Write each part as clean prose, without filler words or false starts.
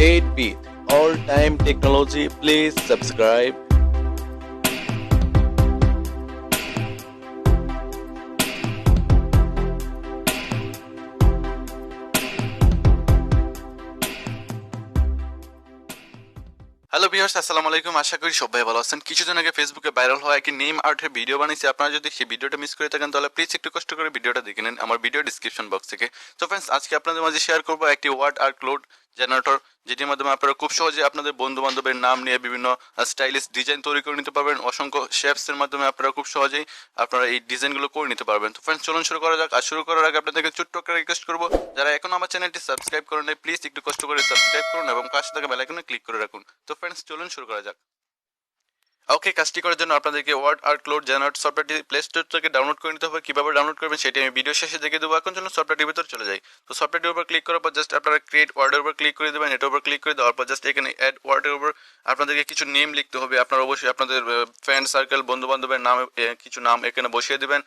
TEDBiD, all time technology. Please subscribe. Hello viewers, আসসালামু আলাইকুম। আশা করি সবাই ভালো আছেন। কিছুদিন আগে ফেসবুকে ভাইরাল হওয়া একটি নেম আর্টের ভিডিও বানিয়েছি। আপনারা যদি সেই ভিডিওটা মিস করে থাকেন তাহলে প্লিজ একটু কষ্ট করে ভিডিওটা দেখে নিন আমার ভিডিও ডিসক্রিপশন বক্স থেকে। তো ফ্রেন্ডস, আজকে আপনাদের মাঝে শেয়ার করবো একটি ওয়ার্ড আর্ট ক্লোড জেনারেটর, যেটির মাধ্যমে আপনারা খুব সহজে আপনাদের বন্ধু বান্ধবের নাম নিয়ে বিভিন্ন স্টাইলিশ ডিজাইন তৈরি করে নিতে পারবেন। অসংখ্য শেপসের মাধ্যমে আপনারা খুব সহজেই আপনারা এই ডিজাইনগুলো করে নিতে পারবেন। তো ফ্রেন্ডস, চলুন শুরু করা যাক। আর শুরু করার আগে আপনাদেরকে ছোট্ট একটা রিকোয়েস্ট করবো, যারা এখনো আমার চ্যানেলটি সাবস্ক্রাইব করেন নাই প্লিজ একটু কষ্ট করে সাবস্ক্রাইব করুন এবং পাশে থাকা বেল আইকনে ক্লিক করে রাখুন। তো ফ্রেন্ডস, চলুন শুরু করা যাক। ওকে, কাজটি করার জন্য আপনাদেরকে ওয়ার্ড আর্ট ক্লোড জেনারেট সফটওয়্যারটি প্লে স্টোর থেকে ডাউনলোড করে নিতে হবে। কীভাবে ডাউনলোড করবেন সেটি আমি ভিডিও শেষে দেখে দেবো। এখন জন্য সফটওয়্যারটির ভিতরে চলে যাই। তো সফটওয়্যারটির উপর ক্লিক করার পর জাস্ট আপনারা ক্রিয়েট ওয়ার্ডের উপর ক্লিক করে দেবেন। এটার উপর ক্লিক করে দেওয়ার পর জাস্ট এখানে অ্যাড ওয়ার্ডের উপর আপনাদেরকে কিছু নেম লিখতে হবে। আপনারা অবশ্যই আপনাদের ফ্রেন্ড সার্কেল বন্ধু বান্ধবের নাম কিছু নাম এখানে বসিয়ে দেবেন,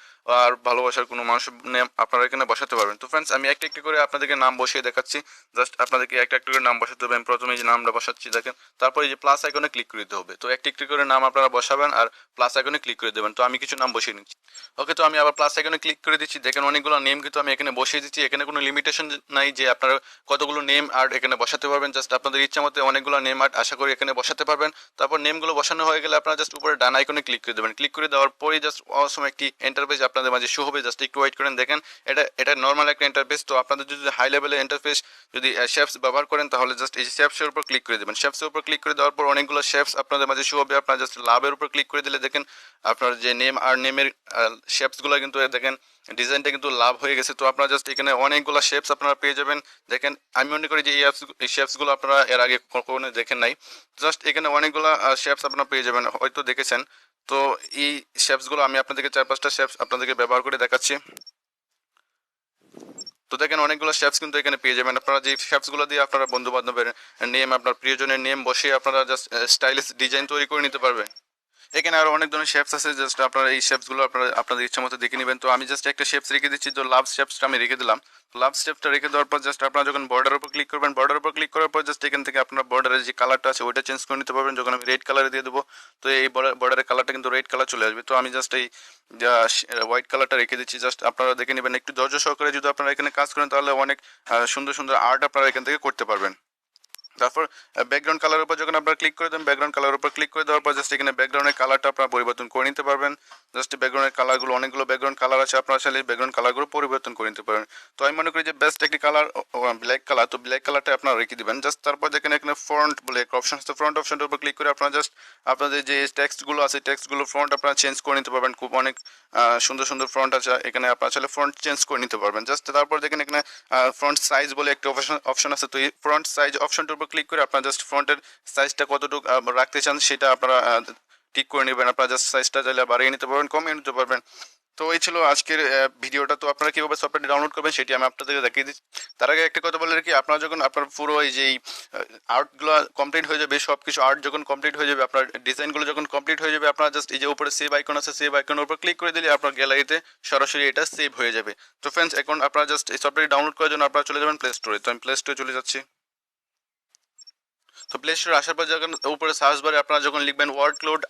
আর ভালোবাসার কোনো মানুষের নাম আপনারা এখানে বসাতে পারবেন। তো ফ্রেন্ডস, আমি একটা করে আপনাদেরকে নাম বসিয়ে দেখাচ্ছি। জাস্ট আপনাদেরকে একটা করে নাম বসাতে হবে। আমি প্রথমে যে নামটা বসাচ্ছি দেখেন, তারপরে এই যে প্লাস আইকনে ক্লিক করে দিতে হবে। তো একটা করে নাম আপনারা বসাবেন আর প্লাস আইকনে ক্লিক করে দেবেন। তো আমি কিছু নাম বসিয়ে নিচ্ছি। ওকে, তো আমি আবার প্লাস আইকনে ক্লিক করে দিচ্ছি। দেখেন অনেকগুলো নেম কিন্তু আমি এখানে বসিয়ে দিচ্ছি। এখানে কোনো লিমিটেশন নাই যে আপনারা কতগুলো নেম আর্ট এখানে বসাতে পারবেন। জাস্ট আপনাদের ইচ্ছা মতো অনেকগুলো নেম আর্ট আশা করি এখানে বসাতে পারবেন। তারপর নেমগুলো বসানো হয়ে গেলে আপনারা জাস্ট উপরে ডান আইকনে ক্লিক করে দেবেন। ক্লিক করে দেওয়ার পরেই জাস্ট অসম একটি ইন্টারফেস আপনাদের মাঝে শো হবে। জাস্ট একটু ওয়েট করেন। দেখেন এটা নর্মাল একটা ইন্টারফেস। তো আপনাদের যদি হাই লেভেলের ইন্টারফেস যদি শেপস ব্যবহার করেন তাহলে জাস্ট এই শেপসের উপর ক্লিক করে দেবেন। শেপসের উপর ক্লিক করে দেওয়ার পর অনেকগুলো শেপস আপনাদের মাঝে শো হবে। আপনারা জাস্ট লাভের উপর ক্লিক করে দিলে দেখেন আপনার যে নেম আর নেমের শেপসগুলো কিন্তু দেখেন ডিজাইনটা কিন্তু লাভ হয়ে গেছে। তো আপনারা জাস্ট এখানে অনেকগুলো শেপস আপনারা পেয়ে যাবেন। দেখেন আমি মনে করি যে এই শেপসগুলো আপনারা এর আগে কখনো দেখেন নাই। জাস্ট এখানে অনেকগুলো শেপস আপনারা পেয়ে যাবেন, হয়তো দেখেছেন। তো এই শেপসগুলো আমি আপনাদেরকে 4-5টা শেপস আপনাদেরকে ব্যবহার করে দেখাচ্ছি। তো দেখেন অনেকগুলো শেপস কিন্তু এখানে পেয়ে যাবেন। আপনারা যে শেপসগুলো দিয়ে আপনারা বন্ধু বান্ধবের নেম, আপনার প্রিয়জনের নেম বসে আপনারা জাস্ট স্টাইলিশ ডিজাইন তৈরি করে নিতে পারবেন। এখানে আরো অনেক ধরনের শেপস আছে। জাস্ট আপনারা এই শেপসগুলো আপনারা আপনাদের ইচ্ছা মতো দেখে নেবেন। তো আমি জাস্ট একটা শেপস রেখে দিচ্ছি। তো লাভ শেপসটা আমি রেখে দিলাম। লাভ শেপসটা রেখে দেওয়ার পর জাস্ট আপনারা যখন বর্ডারের উপর ক্লিক করবেন, বর্ডারের উপর ক্লিক করার পর জাস্ট এখান থেকে আপনারা বর্ডারের যে কালারটা আছে ওইটা চেঞ্জ করে নিতে পারবেন। যখন আমি রেড কালারে দিয়ে দেবো তো এই বর্ডারের কালারটা কিন্তু রেড কালার চলে আসবে। তো আমি জাস্ট এই হোয়াইট কালারটা রেখে দিচ্ছি। জাস্ট আপনারা দেখে নেবেন। একটু ধৈর্য সহকারে যদি আপনারা এখানে কাজ করেন তাহলে অনেক সুন্দর সুন্দর আর্ট আপনারা এখান থেকে করতে পারবেন। তারপর ব্যাকগ্রাউন্ড কালারের উপর যখন আপনারা ক্লিক করে দেন, ব্যাকগ্রাউন্ড কালারের উপর ক্লিক করে দেওয়ার পর জাস্ট এখানে ব্যাকগ্রাউন্ডের কালারটা আপনারা পরিবর্তন করে নিতে পারবেন। জাস্ট ব্যাকগ্রাউন্ডের কালারগুলো অনেকগুলো ব্যাকগ্রাউন্ড কালার আছে, আপনারা চাইলে ব্যাকগ্রাউন্ড কালারগুলো পরিবর্তন করে নিতে পারেন। তো আমি মনে করি যে বেস্ট একটি কালার ব্ল্যাক কালার। তো ব্ল্যাক কালারটা আপনারা রেখে দিবেন। জাস্ট তারপর দেখেন এখানে ফ্রন্ট বলে একটা অপশন আছে। ফ্রন্ট অপশনটার উপর ক্লিক করে আপনারা জাস্ট আপনাদের যে টেক্সটগুলো আছে টেক্সটগুলো ফ্রন্ট আপনারা চেঞ্জ করে নিতে পারবেন। খুব অনেক সুন্দর সুন্দর ফ্রন্ট আছে এখানে, আপনারা চাইলে ফ্রন্ট চেঞ্জ করে নিতে পারবেন। জাস্ট তারপর দেখেন এখানে ফ্রন্ট সাইজ বলে একটা অপশন আছে। তো এই ফ্রন্ট সাইজ অপশনটার উপর ক্লিক করে আপনারা জাস্ট ফ্রন্টের সাইজটা কতটুকু রাখতে চান সেটা আপনারা ঠিক করে নেবেন। আপনারা জাস্ট সাইজটা চাইলে বাড়িয়ে নিতে পারবেন, কমিয়ে নিতে পারবেন। তো এই ছিল আজকের ভিডিওটা। তো আপনারা কীভাবে সফটওয়্যারটি ডাউনলোড করবেন সেটি আমি আপনাদেরকে দেখিয়ে দিচ্ছি। তার আগে একটা কথা বলে রাখি, আপনারা যখন আপনার পুরো এই যে আর্টগুলো কমপ্লিট হয়ে যাবে, সব কিছু আর্ট যখন কমপ্লিট হয়ে যাবে, আপনার ডিজাইনগুলো যখন কমপ্লিট হয়ে যাবে, আপনারা জাস্ট এই যে উপরে সেভ আইকন আছে, সেভ আইকনের উপর ক্লিক করে দিলে আপনার গ্যালারিতে সরাসরি এটা সেভ হয়ে যাবে। তো ফ্রেন্ডস, এখন আপনারা জাস্ট এই সফটওয়্যারটি ডাউনলোড করার জন্য আপনারা চলে যাবেন প্লে স্টোরে। তো আমি প্লে স্টোরে চলে যাচ্ছি। তো প্লে স্টোরে আসার পর যখন উপরে সার্চ বারে আপনারা যখন লিখবেন ওয়ার্ড ক্লোড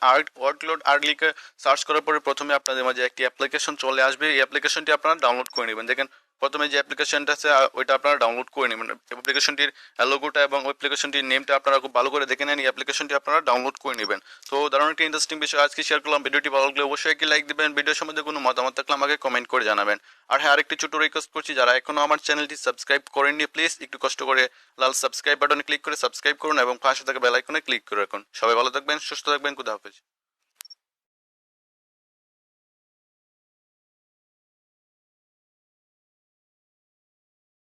আর্ট লিখে সার্চ করার পরে প্রথমে আপনাদের মাঝে একটি অ্যাপ্লিকেশন চলে আসবে। এই অ্যাপ্লিকেশনটি আপনারা ডাউনলোড করে নেবেন। দেখেন প্রথমে যে অ্যাপ্লিকেশনটা আছে ওইটা আপনারা ডাউনলোড করে নেবেন। অ্যাপ্লিকেশনটির লোগোটা এবং অ্যাপ্লিকেশনটির নেমটা আপনারা খুব ভালো করে দেখে নেন। এই অ্যাপ্লিকেশনটি আপনারা ডাউনলোড করে নেবেন। তো দারুণ একটি ইন্টারেস্টিং বিষয় আজকে শেয়ার করলাম। ভিডিওটি ভালো লাগলে অবশ্যই একটি লাইক দিবেন। ভিডিও সম্বন্ধে কোনো মতামত থাকলে আমাকে কমেন্ট করে জানাবেন। আর হ্যাঁ, আরেকটি ছোট রিকোয়েস্ট করছি, যারা এখনও আমার চ্যানেলটি সাবস্ক্রাইব করেননি প্লিজ একটু কষ্ট করে লাল সাবস্ক্রাইব বাটনে ক্লিক করে সাবস্ক্রাইব করুন এবং পাশে থাকা বেল আইকনে ক্লিক করে রাখুন। সবাই ভালো থাকবেন, সুস্থ থাকবেন। খুদা হাফেজ।